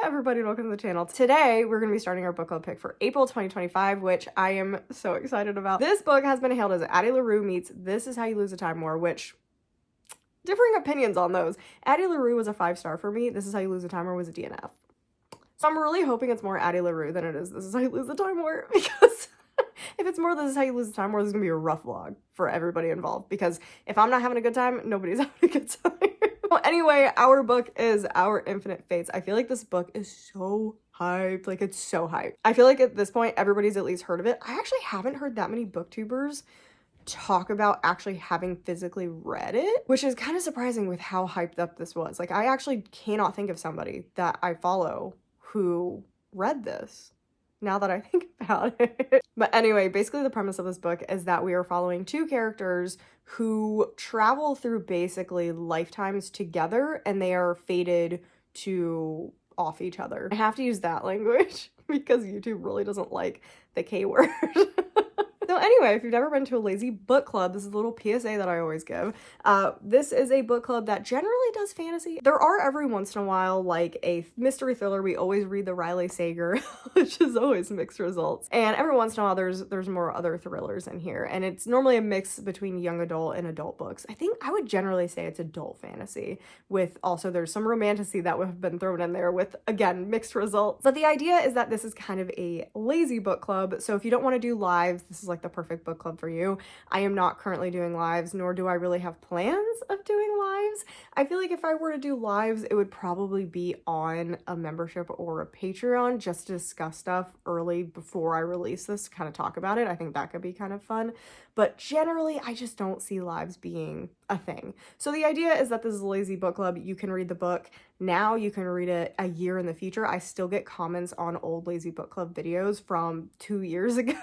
Hello everybody, welcome to the channel. Today we're going to be starting our book club pick for April 2025, which I am so excited about. This book has been hailed as Addie LaRue meets This Is How You Lose a Time War, which differing opinions on those. Addie LaRue was a 5-star for me. This Is How You Lose a Time War was a DNF. So I'm really hoping it's more Addie LaRue than it is This Is How You Lose a Time War, because if it's more This Is How You Lose a Time War, this is going to be a rough vlog for everybody involved, because if I'm not having a good time, nobody's having a good time. Well, anyway, our book is Our Infinite Fates. I feel like this book is so hyped. Like, it's so hyped. I feel like at this point, everybody's at least heard of it. I actually haven't heard that many booktubers talk about actually having physically read it, which is kind of surprising with how hyped up this was. Like, I actually cannot think of somebody that I follow who read this, now that I think about it. But anyway, basically the premise of this book is that we are following two characters who travel through basically lifetimes together, and they are fated to off each other. I have to use that language because YouTube really doesn't like the K word. So anyway, if you've never been to a lazy book club, this is a little PSA that I always give. This is a book club that generally does fantasy. There are every once in a while like a mystery thriller. We always read the Riley Sager, which is always mixed results. And every once in a while there's more other thrillers in here. And it's normally a mix between young adult and adult books. I think I would generally say it's adult fantasy, with also there's some romantasy that would have been thrown in there with, again, mixed results. But the idea is that this is kind of a lazy book club. So if you don't want to do lives, this is like the perfect book club for you. I am not currently doing lives, nor do I really have plans of doing lives. I feel like if I were to do lives, it would probably be on a membership or a Patreon, just to discuss stuff early before I release this, to kind of talk about it. I think that could be kind of fun. But generally, I just don't see lives being a thing. So the idea is that this is a lazy book club. You can read the book now, you can read it a year in the future. I still get comments on old lazy book club videos from 2 years ago.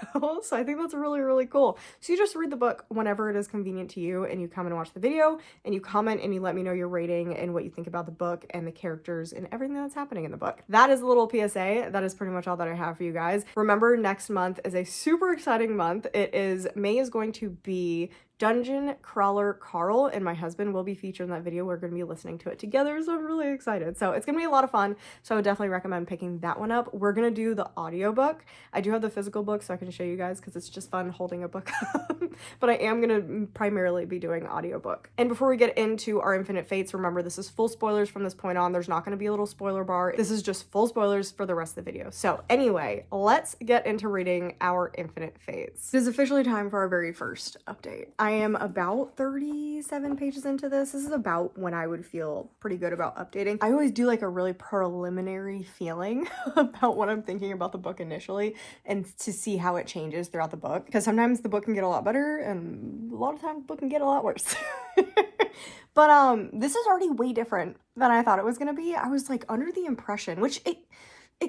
So I think that's really, really cool. So you just read the book whenever it is convenient to you, and you come and watch the video, and you comment, and you let me know your rating and what you think about the book and the characters and everything that's happening in the book. That is a little PSA. That is pretty much all that I have for you guys. Remember, next month is a super exciting month. May is going to be Dungeon Crawler Carl, and my husband will be featured in that video. We're going to be listening to it together, so I'm really excited. So it's going to be a lot of fun, so I would definitely recommend picking that one up. We're going to do the audiobook. I do have the physical book, so I can show you guys, because it's just fun holding a book up. But I am going to primarily be doing audiobook. And before we get into Our Infinite Fates, remember, this is full spoilers from this point on. There's not going to be a little spoiler bar. This is just full spoilers for the rest of the video. So anyway, let's get into reading Our Infinite Fates. It is officially time for our very first update. I am about 37 pages into this. This is about when I would feel pretty good about updating. I always do like a really preliminary feeling about what I'm thinking about the book initially, and to see how it changes throughout the book, because sometimes the book can get a lot better and a lot of times the book can get a lot worse. But this is already way different than I thought it was gonna be. I was like under the impression, which it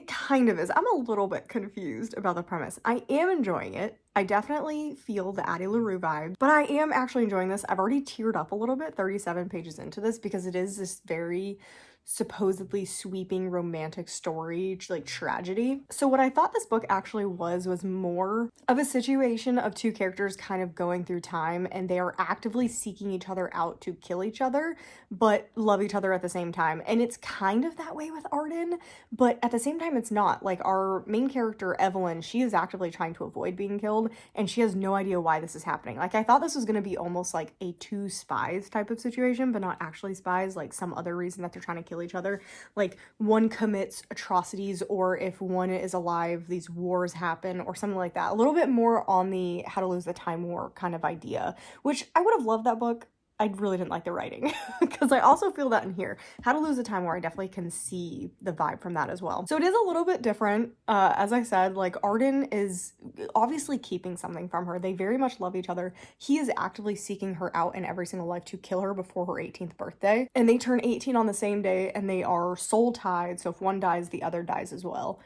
kind of is. I'm a little bit confused about the premise. I am enjoying it. I definitely feel the Addie LaRue vibe, but I am actually enjoying this. I've already teared up a little bit 37 pages into this, because it is this very supposedly sweeping romantic story, like tragedy. So what I thought this book actually was more of a situation of two characters kind of going through time, and they are actively seeking each other out to kill each other, but love each other at the same time. And it's kind of that way with Arden, but at the same time it's not. Like, our main character, Evelyn, she is actively trying to avoid being killed, and she has no idea why this is happening. Like, I thought this was going to be almost like a two spies type of situation, but not actually spies, like some other reason that they're trying to kill each other. Like, one commits atrocities, or if one is alive, these wars happen, or something like that. A little bit more on the How to Lose the Time War kind of idea, which I would have loved that book. I really didn't like the writing, because I also feel that in here. How to Lose the Time War, I definitely can see the vibe from that as well. So it is a little bit different. As I said, like, Arden is obviously keeping something from her. They very much love each other. He is actively seeking her out in every single life to kill her before her 18th birthday. And they turn 18 on the same day, and they are soul tied. So if one dies, the other dies as well.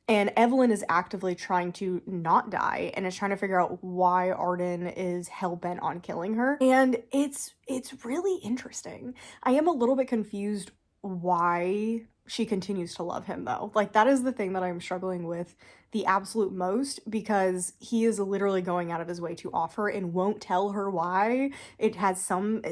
And Evelyn is actively trying to not die, and is trying to figure out why Arden is hell-bent on killing her. And it's really interesting. I am a little bit confused why she continues to love him, though. Like, that is the thing that I'm struggling with the absolute most, because he is literally going out of his way to offer and won't tell her why. It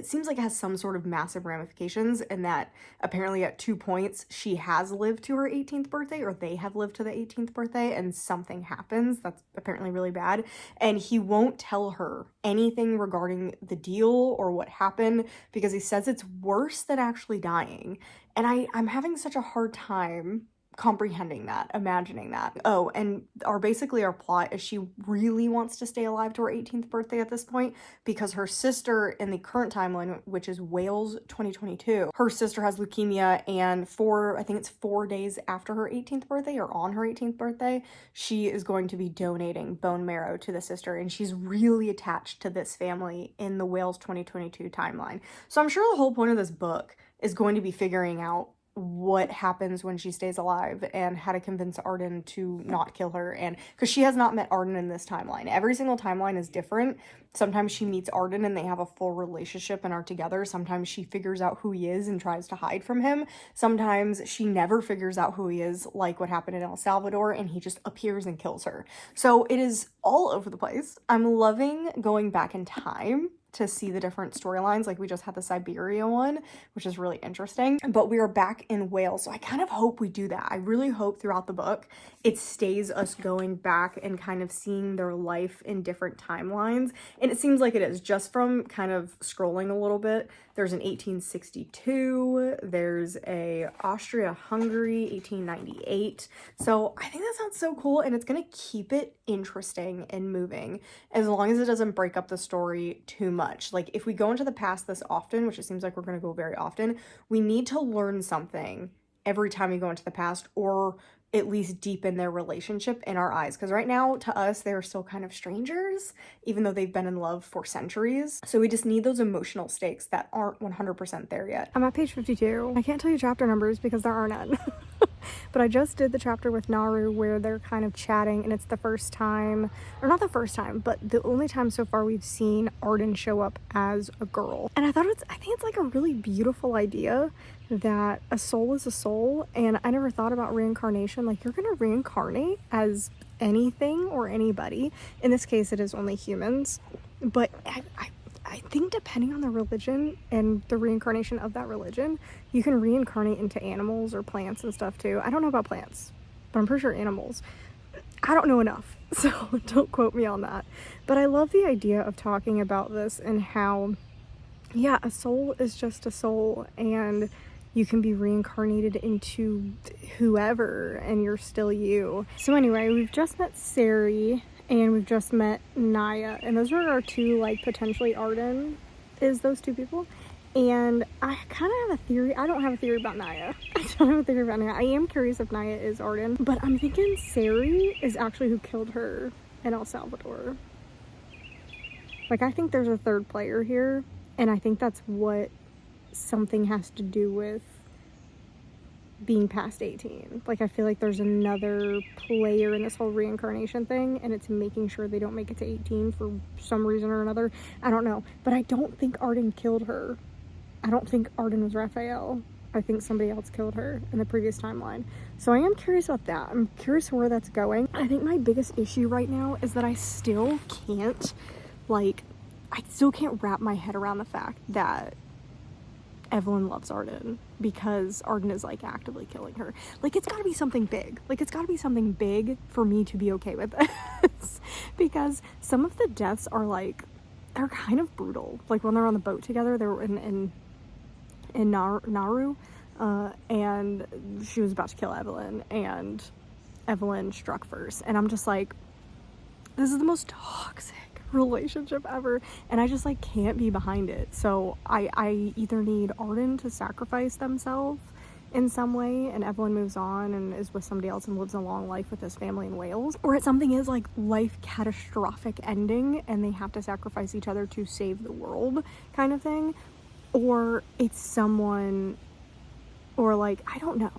seems like it has some sort of massive ramifications, and that apparently at 2 points she has lived to her 18th birthday, or they have lived to the 18th birthday, and something happens that's apparently really bad, and he won't tell her anything regarding the deal or what happened, because he says it's worse than actually dying. And I'm having such a hard time comprehending that, imagining that. Oh, and basically our plot is she really wants to stay alive to her 18th birthday at this point, because her sister in the current timeline, which is Wales 2022, her sister has leukemia, and I think it's 4 days after her 18th birthday, or on her 18th birthday, she is going to be donating bone marrow to the sister, and she's really attached to this family in the Wales 2022 timeline. So I'm sure the whole point of this book is going to be figuring out what happens when she stays alive and how to convince Arden to not kill her. And because she has not met Arden in this timeline, every single timeline is different. Sometimes she meets Arden and they have a full relationship and are together. Sometimes she figures out who he is and tries to hide from him. Sometimes she never figures out who he is, like what happened in El Salvador, and he just appears and kills her. So it is all over the place. I'm loving going back in time to see the different storylines. Like we just had the Siberia one, which is really interesting, but we are back in Wales. So I kind of hope we do that. I really hope throughout the book it stays us going back and kind of seeing their life in different timelines. And it seems like it is, just from kind of scrolling a little bit. There's an 1862, there's a Austria-Hungary 1898. So I think that sounds so cool, and it's gonna keep it interesting and moving, as long as it doesn't break up the story too much. Like if we go into the past this often, which it seems like we're gonna go very often, we need to learn something every time we go into the past, or at least deepen their relationship in our eyes. Because right now, to us, they're still kind of strangers, even though they've been in love for centuries. So we just need those emotional stakes that aren't 100% there yet. I'm at page 52. I can't tell you chapter numbers because there are none. But I just did the chapter with Naru where they're kind of chatting, and it's the first time, or not the first time, but the only time so far we've seen Arden show up as a girl. And I think it's like a really beautiful idea that a soul is a soul, and I never thought about reincarnation. Like, you're gonna reincarnate as anything or anybody. In this case, it is only humans, but I think depending on the religion and the reincarnation of that religion, you can reincarnate into animals or plants and stuff too. I don't know about plants, but I'm pretty sure animals. I don't know enough, so don't quote me on that. But I love the idea of talking about this and how, yeah, a soul is just a soul, and you can be reincarnated into whoever and you're still you. So anyway, we've just met Sari and we've just met Naya, and those are our two, like, potentially Arden is those two people. And I kind of have a theory. I don't have a theory about Naya. I don't have a theory about Naya. I am curious if Naya is Arden, but I'm thinking Sari is actually who killed her in El Salvador. Like, I think there's a third player here, and I think that's what something has to do with being past 18. Like, I feel like there's another player in this whole reincarnation thing, and it's making sure they don't make it to 18 for some reason or another. I don't know, but I don't think Arden killed her. I don't think Arden was Raphael. I think somebody else killed her in the previous timeline. So I am curious about that. I'm curious where that's going. I think my biggest issue right now is that I still can't wrap my head around the fact that Evelyn loves Arden, because Arden is, like, actively killing her. Like, it's gotta be something big. Like, it's gotta be something big for me to be okay with this. Because some of the deaths are, like, they're kind of brutal. Like, when they're on the boat together, they were in Nauru, and she was about to kill Evelyn, and Evelyn struck first. And I'm just like, this is the most toxic relationship ever, and I just, like, can't be behind it. So I either need Arden to sacrifice themselves in some way, and Evelyn moves on and is with somebody else and lives a long life with his family in Wales, or something is, like, life catastrophic ending and they have to sacrifice each other to save the world kind of thing, or it's someone, or, like, I don't know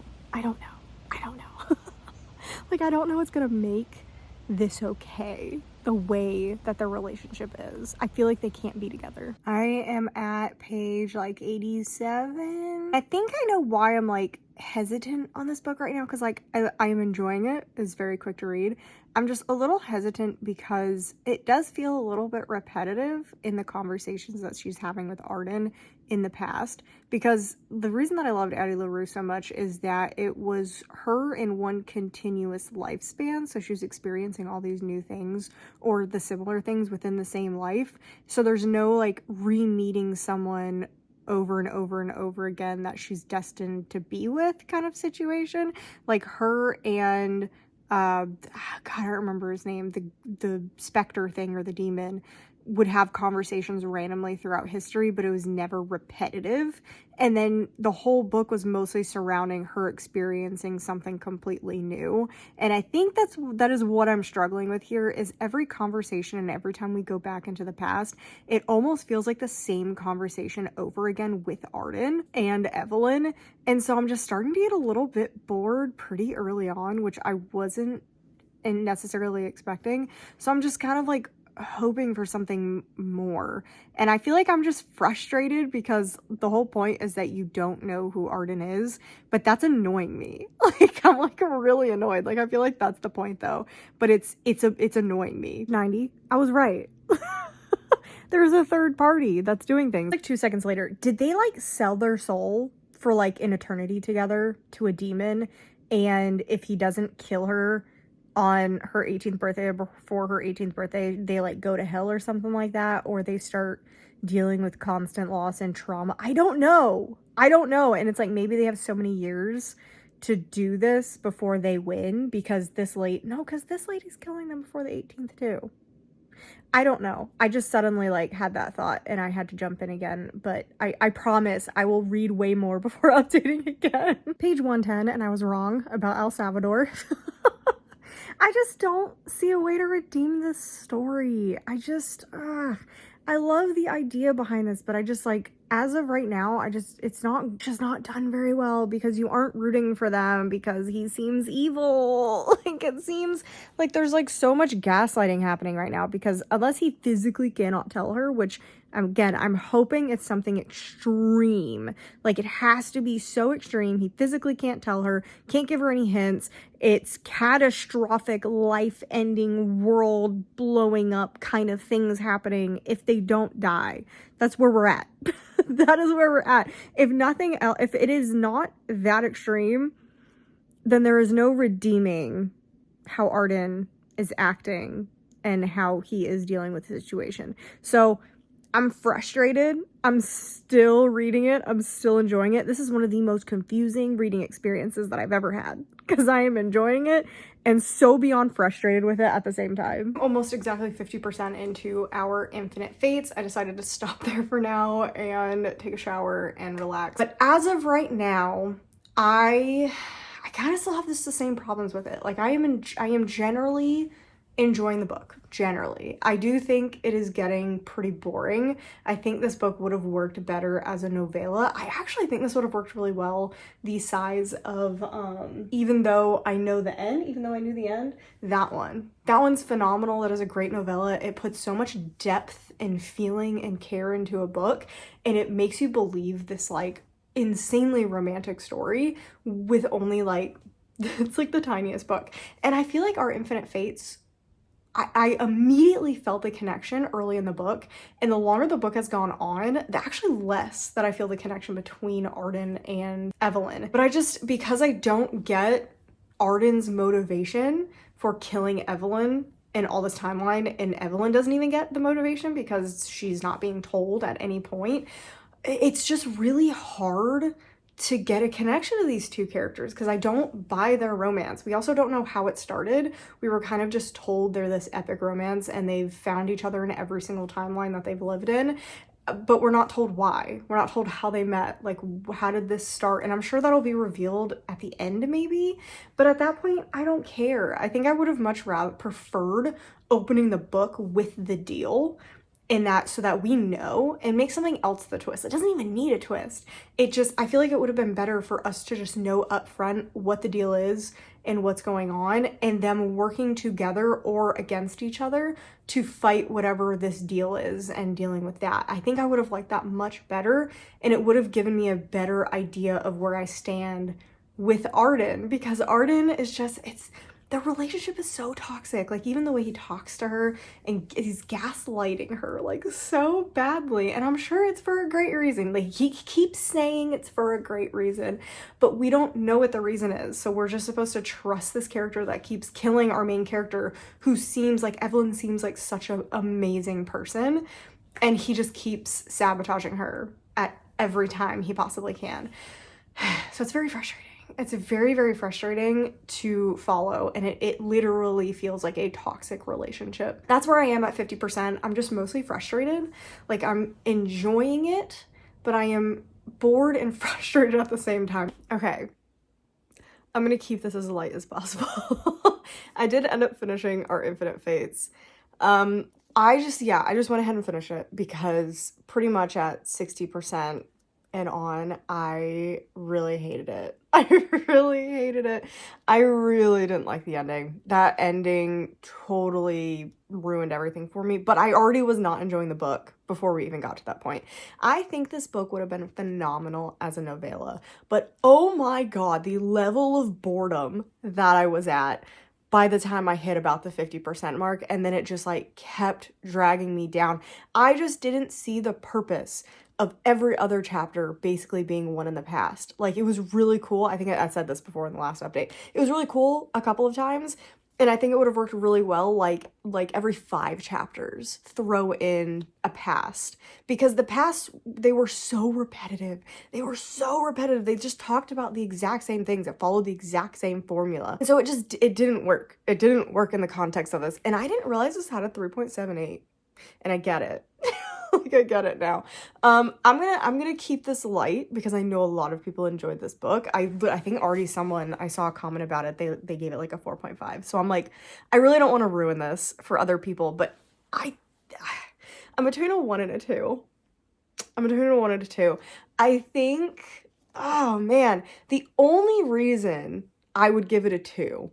like, I don't know what's gonna make this okay, the way that their relationship is. I feel like they can't be together. I am at page, like, 87. I think I know why I'm, like, hesitant on this book right now because like I am enjoying it. It's very quick to read. I'm just a little hesitant because it does feel a little bit repetitive in the conversations that she's having with Arden in the past, because the reason that I loved Addie LaRue so much is that it was her in one continuous lifespan. So she was experiencing all these new things or the similar things within the same life. So there's no like re-meeting someone over and over and over again that she's destined to be with kind of situation. Like her and God, I don't remember his name, the specter thing or the demon would have conversations randomly throughout history, but it was never repetitive. And then the whole book was mostly surrounding her experiencing something completely new. And I think that is what I'm struggling with here, is every conversation and every time we go back into the past, it almost feels like the same conversation over again with Arden and Evelyn. And so I'm just starting to get a little bit bored pretty early on, which I wasn't necessarily expecting. So I'm just kind of like hoping for something more. And I feel like I'm just frustrated because the whole point is that you don't know who Arden is, but that's annoying me. Like I'm like really annoyed. Like I feel like that's the point though, but it's annoying me. 90. I was right. There's a third party that's doing things. Like 2 seconds later, did they like sell their soul for like an eternity together to a demon? And if he doesn't kill her on her 18th birthday or before her 18th birthday, they like go to hell or something like that, or they start dealing with constant loss and trauma. I don't know. And it's like maybe they have so many years to do this before they win because this lady's killing them before the 18th too. I don't know. I just suddenly like had that thought and I had to jump in again, but I promise I will read way more before updating again. Page 110, and I was wrong about El Salvador. I just don't see a way to redeem this story. I love the idea behind this, but I just like, as of right now, it's not done very well because you aren't rooting for them because he seems evil. Like it seems like there's like so much gaslighting happening right now because unless he physically cannot tell her, which again, I'm hoping it's something extreme. Like it has to be so extreme. He physically can't tell her, can't give her any hints. It's catastrophic, life-ending, world blowing up kind of things happening if they don't die. That's where we're at. That is where we're at. If nothing else, if it is not that extreme, then there is no redeeming how Arden is acting and how he is dealing with the situation. So I'm frustrated. I'm still reading it. I'm still enjoying it. This is one of the most confusing reading experiences that I've ever had because I am enjoying it and so beyond frustrated with it at the same time. Almost exactly 50% into our Infinite Fates. I decided to stop there for now and take a shower and relax. But as of right now, I kind of still have the same problems with it. Like I am generally enjoying the book. Generally, I do think it is getting pretty boring. I think this book would have worked better as a novella. I actually think this would have worked really well the size of even though I knew the end, that one's phenomenal. It is a great novella. It puts so much depth and feeling and care into a book, and it makes you believe this like insanely romantic story with only like it's like the tiniest book. And I feel like our Infinite Fates, I immediately felt the connection early in the book, and the longer the book has gone on, the actually less that I feel the connection between Arden and Evelyn. But because I don't get Arden's motivation for killing Evelyn in all this timeline, and Evelyn doesn't even get the motivation because she's not being told at any point, it's just really hard to get a connection to these two characters because I don't buy their romance. We also don't know how it started. We were kind of just told they're this epic romance and they've found each other in every single timeline that they've lived in, but we're not told why. We're not told how they met, like how did this start? And I'm sure that'll be revealed at the end maybe, but at that point, I don't care. I think I would have much rather preferred opening the book with the deal in that so that we know and make something else the twist. It doesn't even need a twist. I feel like it would have been better for us to just know up front what the deal is and what's going on and them working together or against each other to fight whatever this deal is and dealing with that. I think I would have liked that much better, and it would have given me a better idea of where I stand with Arden, because Arden is just, the relationship is so toxic. Like, even the way he talks to her, and he's gaslighting her, like, so badly. And I'm sure it's for a great reason. Like, he keeps saying it's for a great reason, but we don't know what the reason is. So we're just supposed to trust this character that keeps killing our main character, who seems like, Evelyn seems like such an amazing person, and he just keeps sabotaging her at every time he possibly can. So it's very frustrating. It's very, very frustrating to follow, and it literally feels like a toxic relationship. That's where I am at 50%. I'm just mostly frustrated. Like, I'm enjoying it, but I am bored and frustrated at the same time. Okay, I'm gonna keep this as light as possible. I did end up finishing Our Infinite Fates. I just went ahead and finished it because pretty much at 60% and on, I really hated it. I really hated it. I really didn't like the ending. That ending totally ruined everything for me, but I already was not enjoying the book before we even got to that point. I think this book would have been phenomenal as a novella, but oh my god, the level of boredom that I was at by the time I hit about the 50% mark, and then it just like kept dragging me down. I just didn't see the purpose of every other chapter basically being one in the past. Like, it was really cool. I think I said this before in the last update. It was really cool a couple of times, and I think it would have worked really well, like every 5 chapters, throw in a past. Because the past, they were so repetitive. They were so repetitive. They just talked about the exact same things. It followed the exact same formula. And so it didn't work. It didn't work in the context of this. And I didn't realize this had a 3.78. And I get it. Like, I get it now. I'm gonna keep this light because I know a lot of people enjoyed this book. I think already someone, I saw a comment about it, they gave it like a 4.5. So I'm like, I really don't want to ruin this for other people, but I'm between a 1 and a 2. I'm between a 1 and a 2. I think, oh man, the only reason I would give it a 2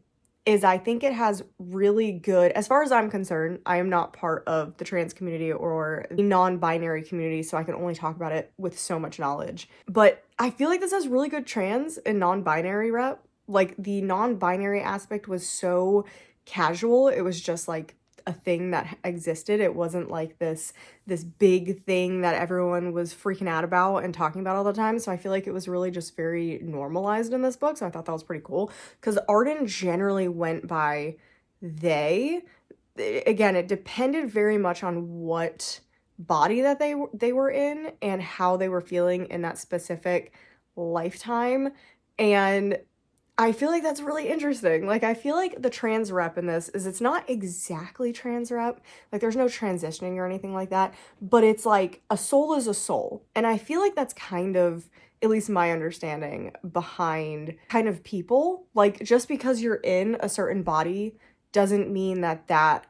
is I think it has really good, as far as I'm concerned, I am not part of the trans community or the non-binary community, so I can only talk about it with so much knowledge. But I feel like this has really good trans and non-binary rep. Like, the non-binary aspect was so casual. It was just like a thing that existed. It wasn't like this big thing that everyone was freaking out about and talking about all the time. So I feel like it was really just very normalized in this book. So I thought that was pretty cool, because Arden generally went by they. Again, it depended very much on what body that they were in and how they were feeling in that specific lifetime. And I feel like that's really interesting. Like, I feel like the trans rep in this is, it's not exactly trans rep. Like, there's no transitioning or anything like that, but it's like a soul is a soul. And I feel like that's kind of, at least my understanding behind kind of people. Like, just because you're in a certain body doesn't mean that that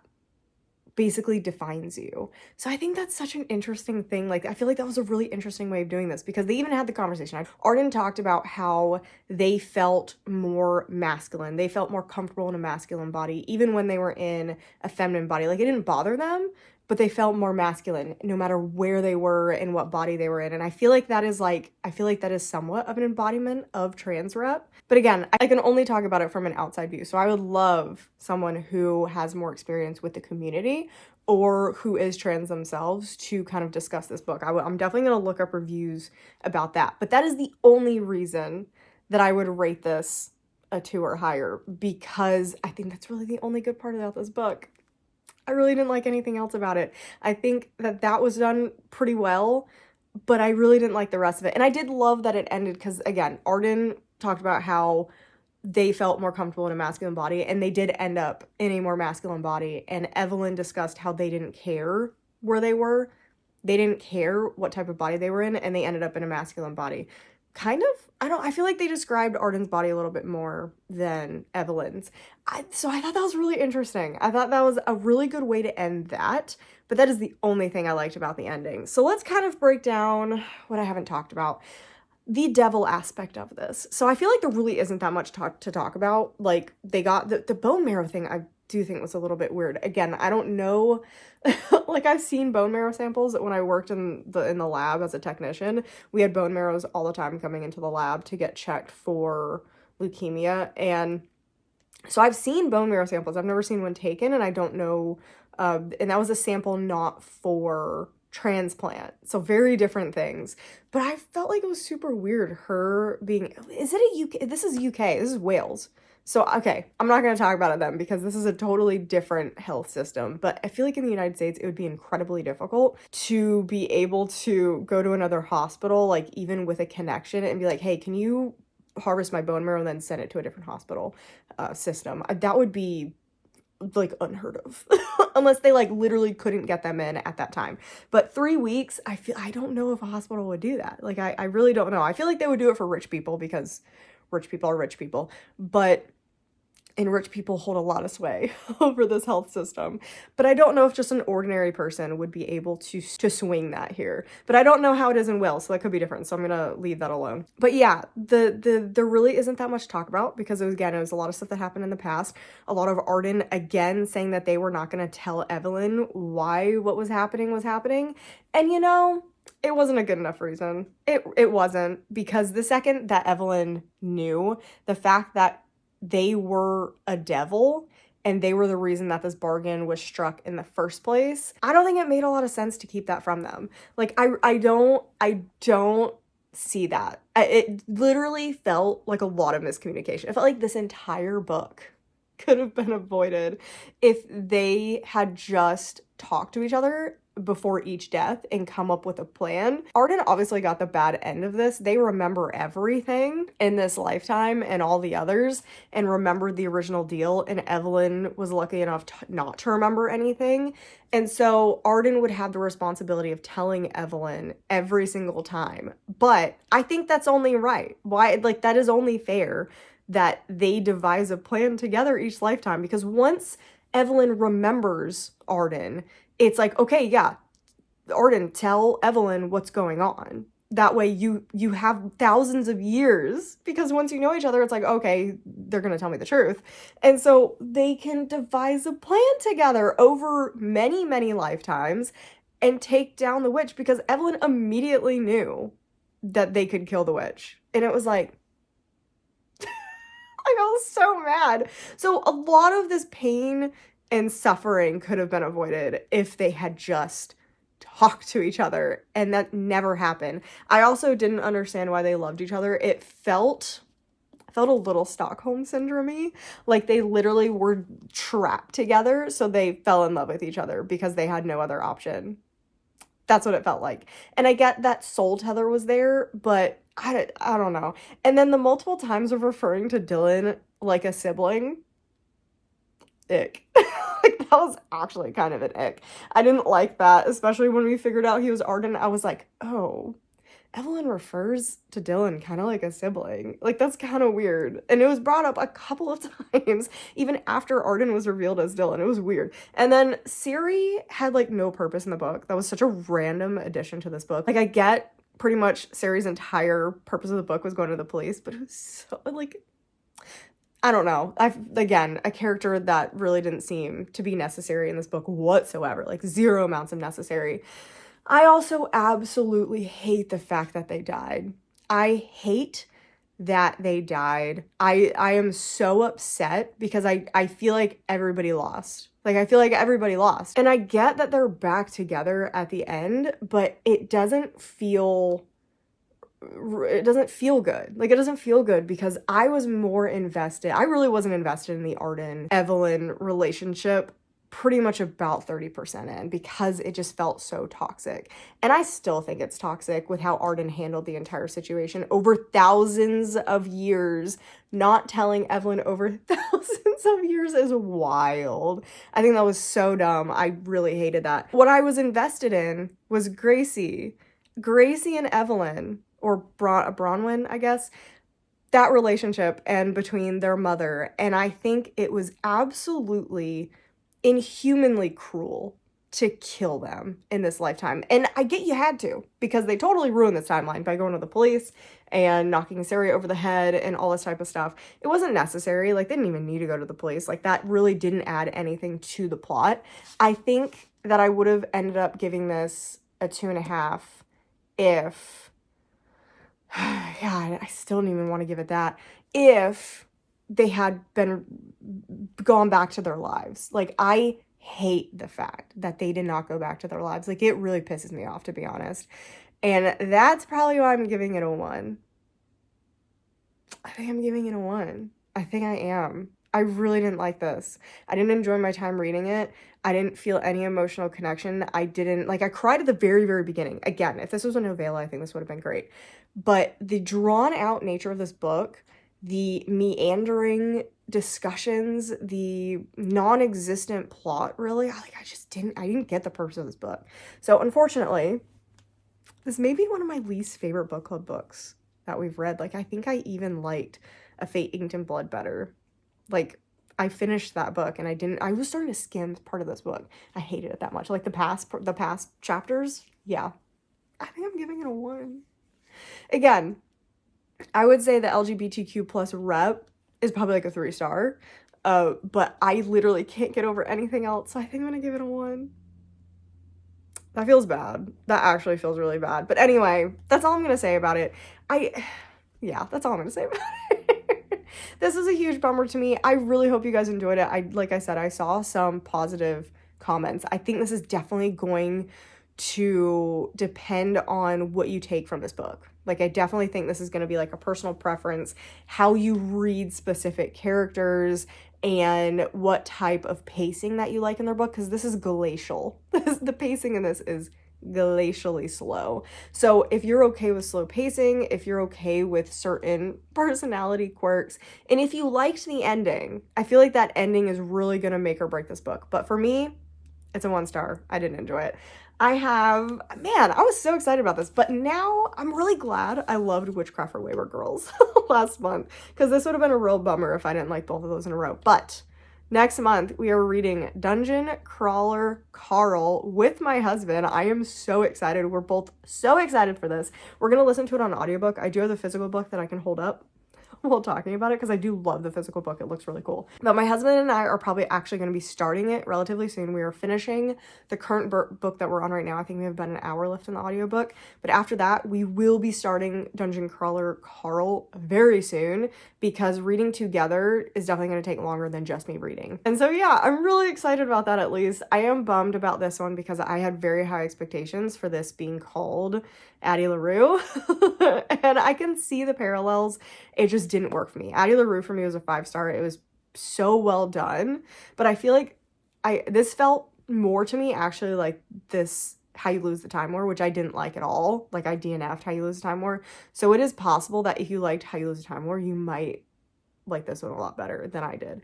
basically defines you. So I think that's such an interesting thing. Like, I feel like that was a really interesting way of doing this, because they even had the conversation. Arden talked about how they felt more masculine. They felt more comfortable in a masculine body, even when they were in a feminine body. Like, it didn't bother them, but they felt more masculine no matter where they were and what body they were in. And I feel like that is somewhat of an embodiment of trans rep. But again, I can only talk about it from an outside view. So I would love someone who has more experience with the community or who is trans themselves to kind of discuss this book. I'm definitely going to look up reviews about that. But that is the only reason that I would rate this a 2 or higher, because I think that's really the only good part about this book. I really didn't like anything else about it. I think that was done pretty well, but I really didn't like the rest of it. And I did love that it ended, because, again, Arden talked about how they felt more comfortable in a masculine body, and they did end up in a more masculine body. And Evelyn discussed how they didn't care where they were. They didn't care what type of body they were in, and they ended up in a masculine body. Kind of, I feel like they described Arden's body a little bit more than Evelyn's. So I thought that was really interesting. I thought that was a really good way to end that, but that is the only thing I liked about the ending. So let's kind of break down what I haven't talked about. The devil aspect of this. So I feel like there really isn't that much to talk about. Like, they got the bone marrow thing, I do think was a little bit weird. Again, I don't know. Like, I've seen bone marrow samples when I worked in the lab as a technician. We had bone marrows all the time coming into the lab to get checked for leukemia. And so I've seen bone marrow samples. I've never seen one taken, and I don't know. And that was a sample not for transplant. So very different things. But I felt like it was super weird, her being, is it a UK? This is UK. This is Wales. So, okay, I'm not going to talk about it then because this is a totally different health system. But I feel like in the United States, it would be incredibly difficult to be able to go to another hospital, like even with a connection, and be like, hey, can you harvest my bone marrow and then send it to a different hospital system? That would be like unheard of unless they like literally couldn't get them in at that time. But 3 weeks, I don't know if a hospital would do that. Like I really don't know. I feel like they would do it for rich people because rich people are rich people, and rich people hold a lot of sway over this health system. But I don't know if just an ordinary person would be able to swing that here. But I don't know how it is in Wales, so that could be different. So I'm gonna leave that alone. But yeah, there really isn't that much to talk about because it was a lot of stuff that happened in the past. A lot of Arden again saying that they were not gonna tell Evelyn why what was happening. And you know, it wasn't a good enough reason. It wasn't, because the second that Evelyn knew, the fact that they were a devil and they were the reason that this bargain was struck in the first place, I don't think it made a lot of sense to keep that from them. Like I don't see that. It literally felt like a lot of miscommunication. It felt like this entire book could have been avoided if they had just talked to each other before each death and come up with a plan. Arden obviously got the bad end of this. They remember everything in this lifetime and all the others and remembered the original deal, and Evelyn was lucky enough not to remember anything. And so Arden would have the responsibility of telling Evelyn every single time. But I think that's only right. Why? Like, that is only fair that they devise a plan together each lifetime, because once Evelyn remembers Arden, it's like, okay, yeah, Arden, tell Evelyn what's going on. That way you have thousands of years, because once you know each other, it's like, okay, they're going to tell me the truth. And so they can devise a plan together over many, many lifetimes and take down the witch, because Evelyn immediately knew that they could kill the witch. And it was like, I was so mad. So a lot of this pain and suffering could have been avoided if they had just talked to each other, and that never happened. I also didn't understand why they loved each other. It felt a little Stockholm syndrome-y, like they literally were trapped together, so they fell in love with each other because they had no other option. That's what it felt like. And I get that soul tether was there, but I don't know. And then the multiple times of referring to Dylan like a sibling, ick. Like, that was actually kind of an ick. I didn't like that, especially when we figured out he was Arden. I was like, oh, Evelyn refers to Dylan kind of like a sibling. Like, that's kind of weird. And it was brought up a couple of times, even after Arden was revealed as Dylan. It was weird. And then Ciri had, like, no purpose in the book. That was such a random addition to this book. Like, I get pretty much Ciri's entire purpose of the book was going to the police, but it was so, like, I don't know. Again, a character that really didn't seem to be necessary in this book whatsoever. Like, zero amounts of necessary. I also absolutely hate the fact that they died. I hate that they died. I am so upset because I feel like everybody lost. Like, I feel like everybody lost. And I get that they're back together at the end, but it doesn't feel good. Like, it doesn't feel good because I was more invested. I really wasn't invested in the Arden-Evelyn relationship pretty much about 30% in, because it just felt so toxic. And I still think it's toxic with how Arden handled the entire situation over thousands of years. Not telling Evelyn over thousands of years is wild. I think that was so dumb. I really hated that. What I was invested in was Gracie and Evelyn, or Bronwyn, I guess, that relationship, and between their mother. And I think it was absolutely inhumanly cruel to kill them in this lifetime. And I get you had to, because they totally ruined this timeline by going to the police and knocking Ciri over the head and all this type of stuff. It wasn't necessary. Like, they didn't even need to go to the police. Like, that really didn't add anything to the plot. I think that I would have ended up giving this a 2.5 if... God, I still don't even want to give it that. if they had been gone back to their lives. Like, I hate the fact that they did not go back to their lives. Like, it really pisses me off, to be honest. And that's probably why I'm giving it a 1. I think I'm giving it a 1. I think I am. I really didn't like this. I didn't enjoy my time reading it. I didn't feel any emotional connection. I cried at the very, very beginning. Again, if this was a novella, I think this would have been great. But the drawn out nature of this book, the meandering discussions, the non-existent plot, really, I didn't get the purpose of this book. So unfortunately, this may be one of my least favorite book club books that we've read. Like, I think I even liked A Fate Inked in Blood better. Like, I finished that book and I was starting to skim part of this book. I hated it that much. Like, the past chapters, yeah. I think I'm giving it a 1. Again, I would say the LGBTQ plus rep is probably like a 3-star. But I literally can't get over anything else, so I think I'm gonna give it a 1. That feels bad. That actually feels really bad. But anyway, that's all I'm gonna say about it. Yeah, that's all I'm gonna say about it. This is a huge bummer to me. I really hope you guys enjoyed it. Like I said, I saw some positive comments. I think this is definitely going to depend on what you take from this book. Like, I definitely think this is going to be like a personal preference, how you read specific characters and what type of pacing that you like in their book, because this is glacial. The pacing in this is glacially slow. So if you're okay with slow pacing, if you're okay with certain personality quirks, and if you liked the ending, I feel like that ending is really going to make or break this book. But for me, it's a 1-star. I didn't enjoy it. Man, I was so excited about this, but now I'm really glad I loved Witchcraft for Wayward Girls last month, because this would have been a real bummer if I didn't like both of those in a row. But next month, we are reading Dungeon Crawler Carl with my husband. I am so excited. We're both so excited for this. We're going to listen to it on audiobook. I do have the physical book that I can hold up while talking about it, because I do love the physical book. It looks really cool. But my husband and I are probably actually going to be starting it relatively soon. We are finishing the current book that we're on right now. I think we have about an hour left in the audiobook. But after that, we will be starting Dungeon Crawler Carl very soon, because reading together is definitely going to take longer than just me reading. And so yeah, I'm really excited about that at least. I am bummed about this one because I had very high expectations for this being called Addie LaRue. And I can see the parallels. It just didn't work for me. Addie LaRue for me was a 5-star. It was so well done. But I feel like this felt more to me actually like this How You Lose the Time War, which I didn't like at all. Like, I DNF'd How You Lose the Time War. So it is possible that if you liked How You Lose the Time War, you might like this one a lot better than I did.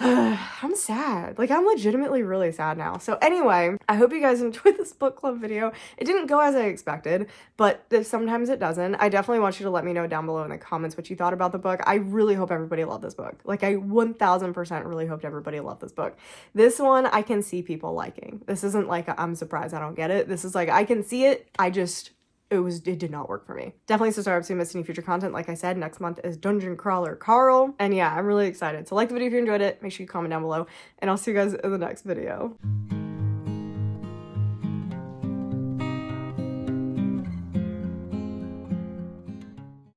I'm sad. Like, I'm legitimately really sad now. So anyway, I hope you guys enjoyed this book club video. It didn't go as I expected, but sometimes it doesn't. I definitely want you to let me know down below in the comments what you thought about the book. I really hope everybody loved this book. Like, I 1000% really hoped everybody loved this book. This one, I can see people liking. This isn't like I'm surprised I don't get it. This is like, I can see it. It did not work for me. Definitely subscribe so you miss any future content. Like I said, next month is Dungeon Crawler Carl. And yeah, I'm really excited. So like the video if you enjoyed it. Make sure you comment down below. And I'll see you guys in the next video.